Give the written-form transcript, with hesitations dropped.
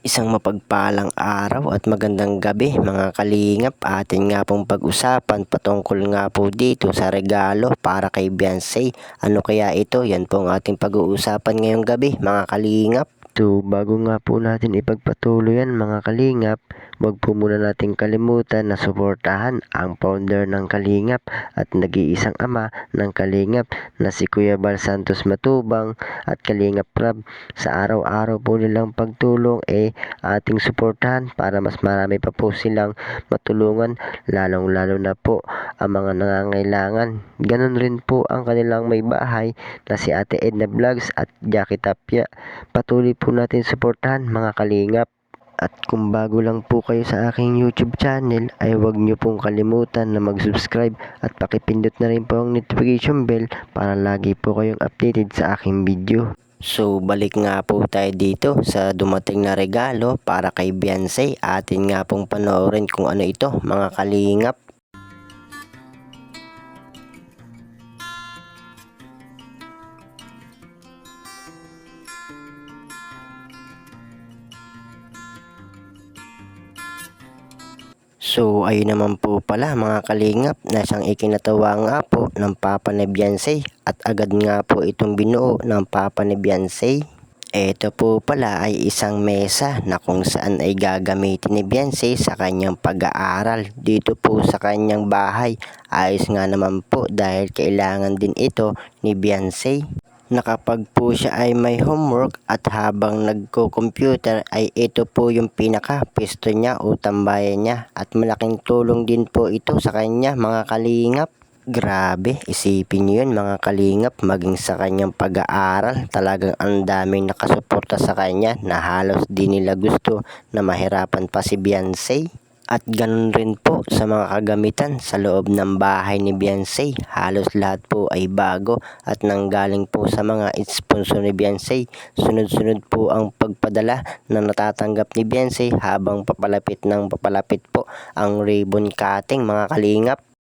Isang mapagpalang araw at magandang gabi mga kalingap. Atin nga pong pag-usapan patungkol nga po dito sa regalo para kay Beyonce. Ano kaya ito? Yan po ang ating pag-uusapan ngayong gabi mga kalingap. So bago nga po natin ipagpatuloy yan mga kalingap, wag po muna natin kalimutan na suportahan ang founder ng Kalingap at nag-iisang ama ng Kalingap na si Kuya Bal Santos Matubang at Kalingap Rab. Sa araw-araw po nilang pagtulong ating suportahan para mas marami pa po silang matulungan, lalong-lalo na po ang mga nangangailangan. Ganon rin po ang kanilang may bahay na si Ate Edna Vlogs at Jackie Tapia. Patuloy po natin suportahan mga kalingap. At kung bago lang po kayo sa aking YouTube channel ay huwag niyo pong kalimutan na mag-subscribe at pakipindot na rin po ang notification bell para lagi po kayong updated sa aking video. So balik nga po tayo dito sa dumating na regalo para kay Beyonce. Atin nga pong panoorin kung ano ito mga kalingap. So ayun naman po pala mga kalingap na siyang ikinatawa nga po ng papa ni Beyonce at agad nga po itong binuo ng papa ni Beyonce. Ito po pala ay isang mesa na kung saan ay gagamitin ni Beyonce sa kanyang pag-aaral dito po sa kanyang bahay. Ayos nga naman po dahil kailangan din ito ni Beyonce na kapag po siya ay may homework at habang nagko-computer ay ito po yung pinaka-pisto niya o tambayan niya at malaking tulong din po ito sa kanya mga kalingap. Grabe, isipin niyo yun mga kalingap, maging sa kanyang pag-aaral talagang ang daming nakasuporta sa kanya na halos di nila gusto na mahirapan pa si Beyonce. At ganun rin po sa mga kagamitan sa loob ng bahay ni Beyonce. Halos lahat po ay bago at nanggaling po sa mga sponsor ni Beyonce. Sunod-sunod po ang pagpadala na natatanggap ni Beyonce habang papalapit ng papalapit po ang ribbon cutting mga kalingap.